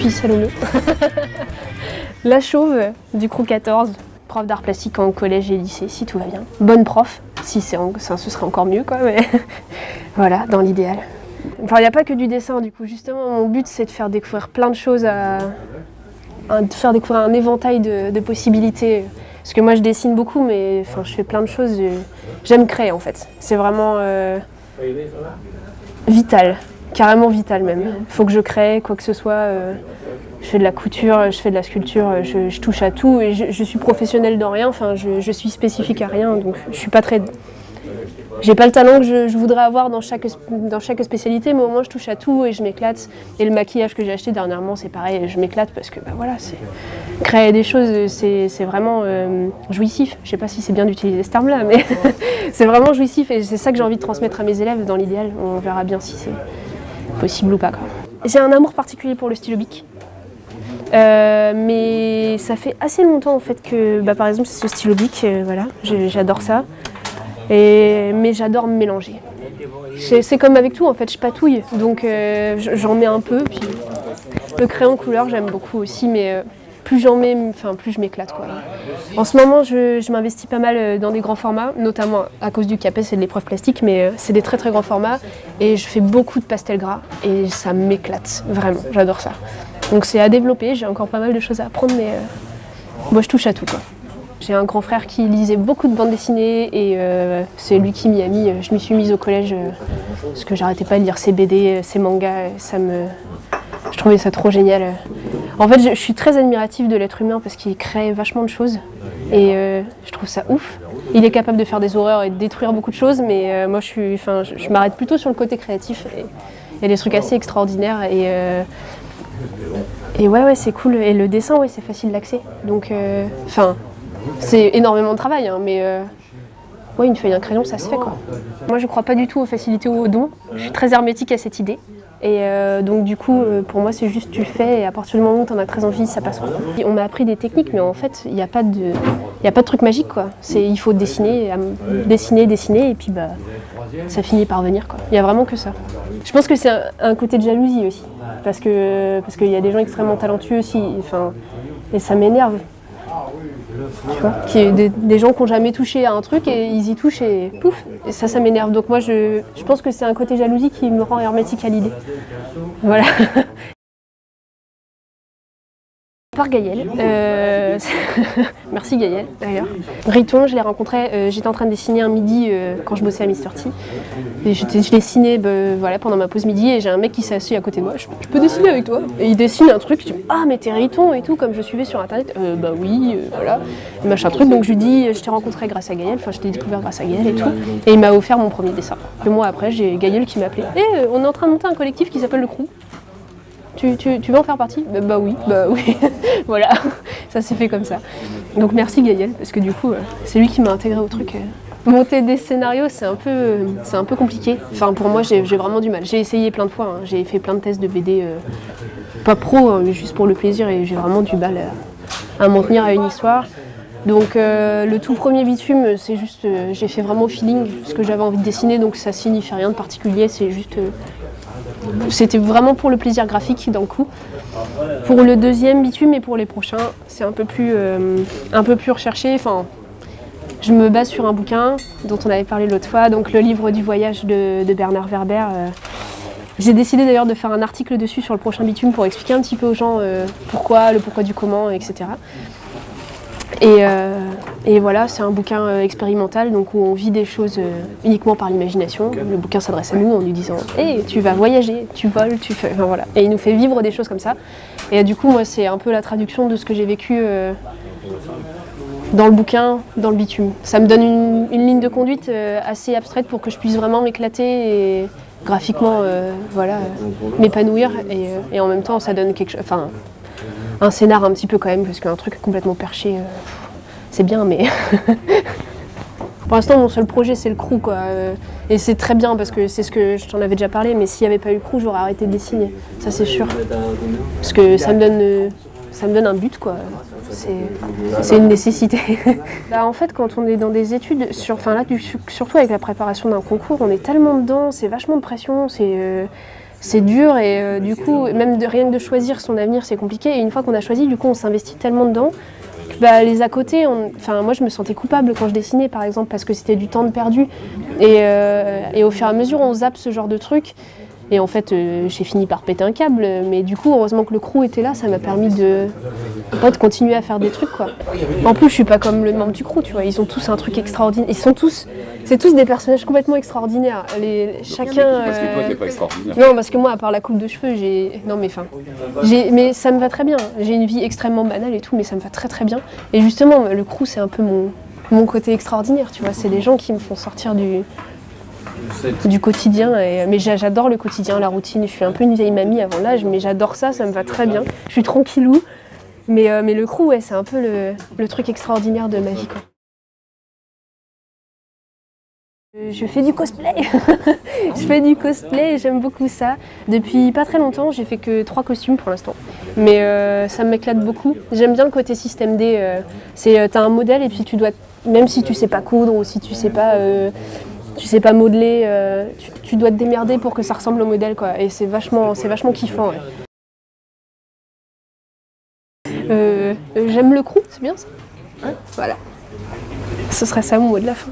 suis Salomé, la chauve du crew 14, prof d'art plastique en collège et lycée, si tout va bien. Bonne prof, si ce serait encore mieux, quoi, mais voilà, dans l'idéal. Enfin, il n'y a pas que du dessin, du coup, justement, mon but c'est de faire découvrir plein de choses, de faire découvrir un éventail de possibilités. Parce que moi je dessine beaucoup, mais enfin, je fais plein de choses, j'aime créer en fait. C'est vraiment vital, carrément vital même. Il faut que je crée, quoi que ce soit. Je fais de la couture, je fais de la sculpture, je touche à tout et je suis professionnelle dans rien, enfin je suis spécifique à rien, donc je suis pas très... J'ai pas le talent que je voudrais avoir dans chaque spécialité, mais au moins je touche à tout et je m'éclate. Et le maquillage que j'ai acheté dernièrement, c'est pareil, je m'éclate parce que bah, voilà, créer des choses, c'est vraiment jouissif. Je sais pas si c'est bien d'utiliser ce terme-là, mais c'est vraiment jouissif et c'est ça que j'ai envie de transmettre à mes élèves dans l'idéal. On verra bien si c'est possible ou pas, quoi. J'ai un amour particulier pour le stylo bic. Mais ça fait assez longtemps en fait que, bah, par exemple, c'est ce stylo bic, voilà, j'adore ça. Mais j'adore me mélanger. C'est comme avec tout en fait, je patouille, donc j'en mets un peu. Puis le crayon couleur j'aime beaucoup aussi, mais plus j'en mets, enfin plus je m'éclate, quoi. En ce moment, je m'investis pas mal dans des grands formats, notamment à cause du CAPES et de l'épreuve plastique, mais c'est des très très grands formats et je fais beaucoup de pastels gras et ça m'éclate, vraiment, j'adore ça. Donc c'est à développer, j'ai encore pas mal de choses à apprendre, mais moi je touche à tout, quoi. J'ai un grand frère qui lisait beaucoup de bandes dessinées et c'est lui qui m'y a mis. Je m'y suis mise au collège parce que j'arrêtais pas de lire ses BD, ses mangas. Je trouvais ça trop génial. En fait, je suis très admirative de l'être humain parce qu'il crée vachement de choses et je trouve ça ouf. Il est capable de faire des horreurs et de détruire beaucoup de choses, mais moi je m'arrête plutôt sur le côté créatif. Il y a des trucs assez extraordinaires et ouais, c'est cool. Et le dessin, ouais, c'est facile d'accès. Donc, c'est énormément de travail, hein, mais ouais, une feuille, un crayon, ça se fait, quoi. Moi, je crois pas du tout aux facilités ou aux dons. Je suis très hermétique à cette idée. Et donc, du coup, pour moi, c'est juste tu fais et à partir du moment où tu en as très envie, ça passe. On m'a appris des techniques, mais en fait, il n'y a pas de truc magique, quoi. Il faut dessiner, et puis bah, ça finit par venir, quoi. Il n'y a vraiment que ça. Je pense que c'est un côté de jalousie aussi, parce qu'il y a des gens extrêmement talentueux aussi, et ça m'énerve. Tu vois, des gens qui n'ont jamais touché à un truc et ils y touchent et pouf, et ça m'énerve. Donc moi je pense que c'est un côté jalousie qui me rend hermétique à l'idée. Voilà. Par Gaëlle, merci Gaëlle d'ailleurs. Riton, je l'ai rencontré, j'étais en train de dessiner un midi quand je bossais à Mr. T. Et je dessinais voilà, pendant ma pause midi et j'ai un mec qui s'est assis à côté de moi, je peux dessiner avec toi? Et il dessine un truc, je dis ah mais t'es Riton et tout, comme je suivais sur internet, bah oui, voilà, et machin truc. Donc je lui dis je t'ai rencontré grâce à Gaëlle, enfin je t'ai découvert grâce à Gaëlle et tout. Et il m'a offert mon premier dessin. 2 mois après, j'ai Gaëlle qui m'a appelé, on est en train de monter un collectif qui s'appelle le Crew. Tu veux en faire partie? Bah oui. Voilà, ça s'est fait comme ça. Donc merci Gaëlle, parce que du coup, c'est lui qui m'a intégré au truc. Monter des scénarios, c'est un peu compliqué. Enfin, pour moi, j'ai vraiment du mal. J'ai essayé plein de fois, hein. J'ai fait plein de tests de BD, pas pro, hein, mais juste pour le plaisir, et j'ai vraiment du mal à m'en tenir à une histoire. Donc le tout premier bitume, c'est juste, j'ai fait vraiment au feeling, ce que j'avais envie de dessiner, donc ça signifie rien de particulier, c'est juste... C'était vraiment pour le plaisir graphique d'un coup. Pour le deuxième bitume et pour les prochains, c'est un peu plus recherché. Enfin, je me base sur un bouquin dont on avait parlé l'autre fois, donc le livre du voyage de Bernard Werber. J'ai décidé d'ailleurs de faire un article dessus sur le prochain bitume pour expliquer un petit peu aux gens le pourquoi du comment, etc. Et voilà, c'est un bouquin expérimental, donc où on vit des choses uniquement par l'imagination. Le bouquin s'adresse à nous en nous disant « Hey, tu vas voyager, tu voles, tu fais... » Enfin voilà. Et il nous fait vivre des choses comme ça. Et du coup, moi, c'est un peu la traduction de ce que j'ai vécu dans le bouquin, dans le bitume. Ça me donne une ligne de conduite assez abstraite pour que je puisse vraiment m'éclater et graphiquement, voilà, m'épanouir. Et en même temps, ça donne quelque chose... Enfin, un scénar un petit peu quand même, parce qu'un truc complètement perché, c'est bien, mais... Pour l'instant, mon seul projet, c'est le crew, quoi. Et c'est très bien, parce que c'est ce que je t'en avais déjà parlé, mais s'il n'y avait pas eu le crew, j'aurais arrêté de dessiner, ça c'est sûr. Parce que ça me donne un but, quoi. C'est une nécessité. Là, en fait, quand on est dans des études, surtout avec la préparation d'un concours, on est tellement dedans, c'est vachement de pression, c'est dur et du coup, même rien que de choisir son avenir, c'est compliqué. Et une fois qu'on a choisi, du coup, on s'investit tellement dedans que les à côté, moi je me sentais coupable quand je dessinais par exemple parce que c'était du temps de perdu. Et au fur et à mesure, on zappe ce genre de trucs. Et en fait, j'ai fini par péter un câble, mais du coup, heureusement que le crew était là, ça m'a permis de continuer à faire des trucs, quoi. En plus, je suis pas comme le membre du crew, tu vois, ils ont tous un truc extraordinaire. C'est tous des personnages complètement extraordinaires. Chacun. Parce que toi, t'es pas extraordinaire. Non, parce que moi, à part la coupe de cheveux, mais ça me va très bien. J'ai une vie extrêmement banale et tout, mais ça me va très très bien. Et justement, le crew, c'est un peu mon côté extraordinaire, tu vois. C'est les gens qui me font sortir du quotidien, mais j'adore le quotidien, la routine. Je suis un peu une vieille mamie avant l'âge, mais j'adore ça, ça me va très bien. Je suis tranquillou, mais le crew, ouais, c'est un peu le truc extraordinaire de ma vie, quoi. Je fais du cosplay. Je fais du cosplay et j'aime beaucoup ça. Depuis pas très longtemps, j'ai fait que 3 costumes pour l'instant. Mais ça m'éclate beaucoup. J'aime bien le côté système D. T'as un modèle et puis tu dois, même si tu sais pas coudre ou si tu sais pas modeler, tu dois te démerder pour que ça ressemble au modèle, quoi. Et c'est vachement kiffant. Ouais. J'aime le crew, c'est bien ça. Ouais, voilà. Ce serait ça mon mot de la fin.